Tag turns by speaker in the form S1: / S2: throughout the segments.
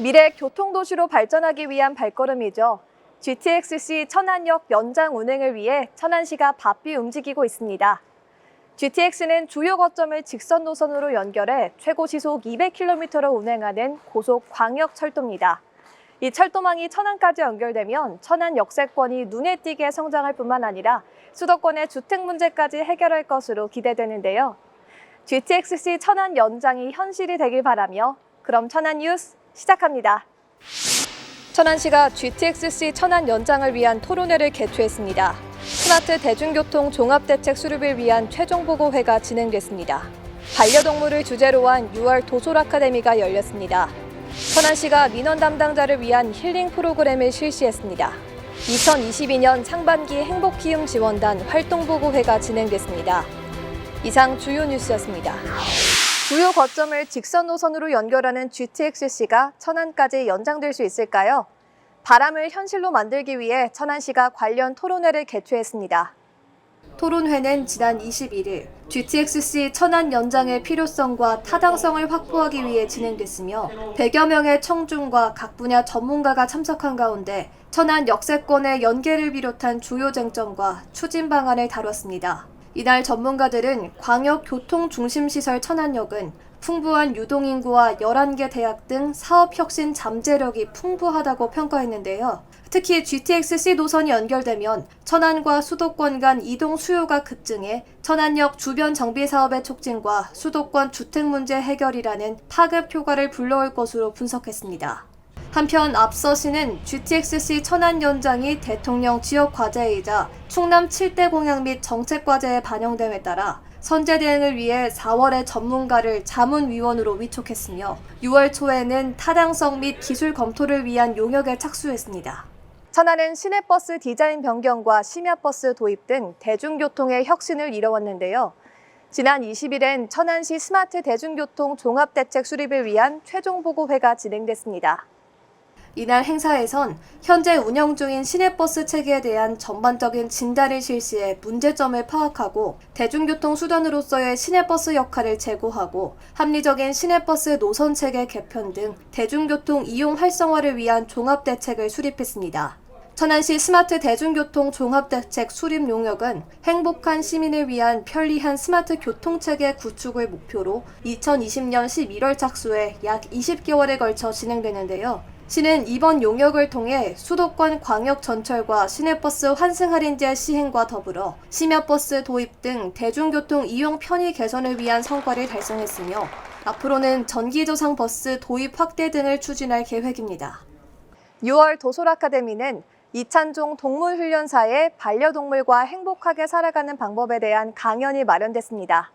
S1: 미래 교통도시로 발전하기 위한 발걸음이죠. GTX-C 천안역 연장 운행을 위해 천안시가 바삐 움직이고 있습니다. GTX는 주요 거점을 직선 노선으로 연결해 최고 시속 200km로 운행하는 고속 광역철도입니다. 이 철도망이 천안까지 연결되면 천안 역세권이 눈에 띄게 성장할 뿐만 아니라 수도권의 주택 문제까지 해결할 것으로 기대되는데요. GTX-C 천안 연장이 현실이 되길 바라며 그럼 천안 뉴스 시작합니다. 천안시가 GTX-C 천안 연장을 위한 토론회를 개최했습니다. 스마트 대중교통 종합대책 수립을 위한 최종보고회가 진행됐습니다. 반려동물을 주제로 한 6월 도솔 아카데미가 열렸습니다. 천안시가 민원 담당자를 위한 힐링 프로그램을 실시했습니다. 2022년 상반기 행복키움 지원단 활동보고회가 진행됐습니다. 이상 주요 뉴스였습니다. 주요 거점을 직선 노선으로 연결하는 GTX-C가 천안까지 연장될 수 있을까요? 바람을 현실로 만들기 위해 천안시가 관련 토론회를 개최했습니다. 토론회는 지난 21일 GTX-C 천안 연장의 필요성과 타당성을 확보하기 위해 진행됐으며 100여 명의 청중과 각 분야 전문가가 참석한 가운데 천안 역세권의 연계를 비롯한 주요 쟁점과 추진 방안을 다뤘습니다. 이날 전문가들은 광역교통중심시설 천안역은 풍부한 유동인구와 11개 대학 등 사업혁신 잠재력이 풍부하다고 평가했는데요. 특히 GTX-C 노선이 연결되면 천안과 수도권 간 이동 수요가 급증해 천안역 주변 정비 사업의 촉진과 수도권 주택 문제 해결이라는 파급 효과를 불러올 것으로 분석했습니다. 한편 앞서 시는 GTX-C 천안 연장이 대통령 지역 과제이자 충남 7대 공약 및 정책 과제에 반영됨에 따라 선제 대응을 위해 4월에 전문가를 자문위원으로 위촉했으며 6월 초에는 타당성 및 기술 검토를 위한 용역에 착수했습니다. 천안은 시내버스 디자인 변경과 심야버스 도입 등 대중교통의 혁신을 이뤄왔는데요. 지난 20일엔 천안시 스마트 대중교통 종합대책 수립을 위한 최종보고회가 진행됐습니다. 이날 행사에선 현재 운영 중인 시내버스 체계에 대한 전반적인 진단을 실시해 문제점을 파악하고 대중교통 수단으로서의 시내버스 역할을 제고하고 합리적인 시내버스 노선 체계 개편 등 대중교통 이용 활성화를 위한 종합대책을 수립했습니다. 천안시 스마트 대중교통 종합대책 수립 용역은 행복한 시민을 위한 편리한 스마트 교통체계 구축을 목표로 2020년 11월 착수해 약 20개월에 걸쳐 진행되는데요. 시는 이번 용역을 통해 수도권 광역 전철과 시내버스 환승 할인제 시행과 더불어 심야버스 도입 등 대중교통 이용 편의 개선을 위한 성과를 달성했으며 앞으로는 전기조상 버스 도입 확대 등을 추진할 계획입니다. 6월 도솔 아카데미는 이찬종 동물훈련사의 반려동물과 행복하게 살아가는 방법에 대한 강연이 마련됐습니다.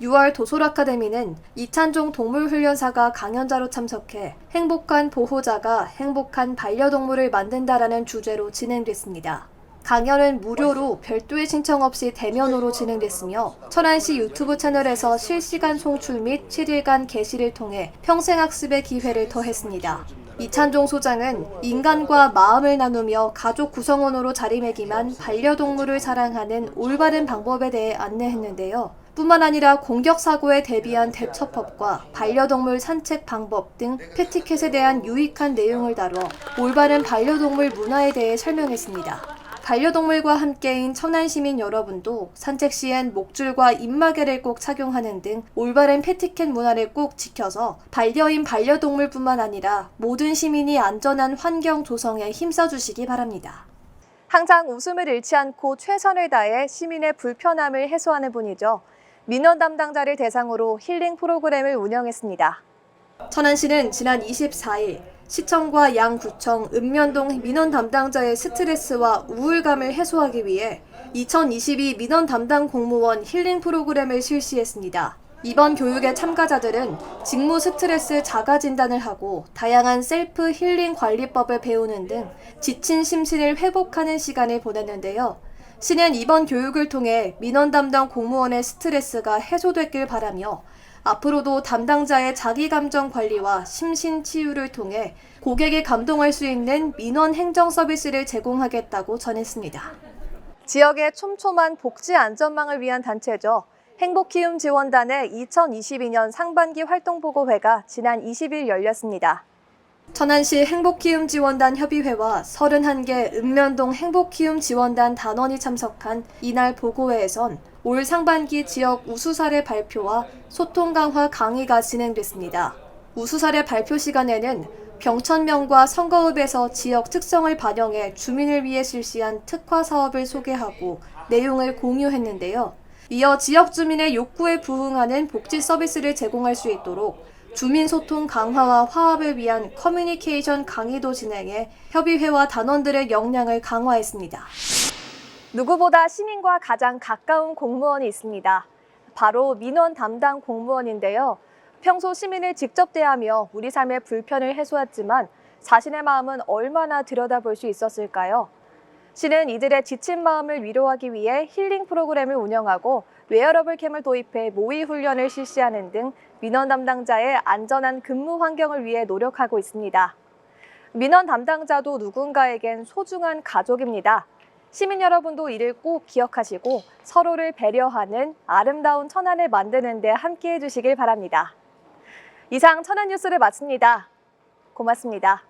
S1: 6월 도솔 아카데미는 이찬종 동물훈련사가 강연자로 참석해 행복한 보호자가 행복한 반려동물을 만든다라는 주제로 진행됐습니다. 강연은 무료로 별도의 신청 없이 대면으로 진행됐으며 천안시 유튜브 채널에서 실시간 송출 및 7일간 게시를 통해 평생학습의 기회를 더했습니다. 이찬종 소장은 인간과 마음을 나누며 가족 구성원으로 자리매김한 반려동물을 사랑하는 올바른 방법에 대해 안내했는데요. 뿐만 아니라 공격 사고에 대비한 대처법과 반려동물 산책 방법 등 패티켓에 대한 유익한 내용을 다뤄 올바른 반려동물 문화에 대해 설명했습니다. 반려동물과 함께인 천안 시민 여러분도 산책 시엔 목줄과 입마개를 꼭 착용하는 등 올바른 패티켓 문화를 꼭 지켜서 반려인 반려동물뿐만 아니라 모든 시민이 안전한 환경 조성에 힘써주시기 바랍니다. 항상 웃음을 잃지 않고 최선을 다해 시민의 불편함을 해소하는 분이죠. 민원 담당자를 대상으로 힐링 프로그램을 운영했습니다. 천안시는 지난 24일 시청과 양구청, 읍면동 민원 담당자의 스트레스와 우울감을 해소하기 위해 2022 민원 담당 공무원 힐링 프로그램을 실시했습니다. 이번 교육의 참가자들은 직무 스트레스 자가 진단을 하고 다양한 셀프 힐링 관리법을 배우는 등 지친 심신을 회복하는 시간을 보냈는데요. 시는 이번 교육을 통해 민원 담당 공무원의 스트레스가 해소됐길 바라며 앞으로도 담당자의 자기감정 관리와 심신 치유를 통해 고객이 감동할 수 있는 민원 행정 서비스를 제공하겠다고 전했습니다. 지역의 촘촘한 복지 안전망을 위한 단체죠. 행복키움 지원단의 2022년 상반기 활동보고회가 지난 20일 열렸습니다. 천안시 행복키움지원단 협의회와 31개 읍면동 행복키움지원단 단원이 참석한 이날 보고회에선 올 상반기 지역 우수사례 발표와 소통 강화 강의가 진행됐습니다. 우수사례 발표 시간에는 병천면과 성거읍에서 지역 특성을 반영해 주민을 위해 실시한 특화 사업을 소개하고 내용을 공유했는데요. 이어 지역 주민의 욕구에 부응하는 복지 서비스를 제공할 수 있도록 주민 소통 강화와 화합을 위한 커뮤니케이션 강의도 진행해 협의회와 단원들의 역량을 강화했습니다. 누구보다 시민과 가장 가까운 공무원이 있습니다. 바로 민원 담당 공무원인데요. 평소 시민을 직접 대하며 우리 삶의 불편을 해소했지만 자신의 마음은 얼마나 들여다볼 수 있었을까요? 시는 이들의 지친 마음을 위로하기 위해 힐링 프로그램을 운영하고 웨어러블 캠을 도입해 모의 훈련을 실시하는 등 민원 담당자의 안전한 근무 환경을 위해 노력하고 있습니다. 민원 담당자도 누군가에겐 소중한 가족입니다. 시민 여러분도 이를 꼭 기억하시고 서로를 배려하는 아름다운 천안을 만드는 데 함께해 주시길 바랍니다. 이상 천안 뉴스를 마칩니다. 고맙습니다.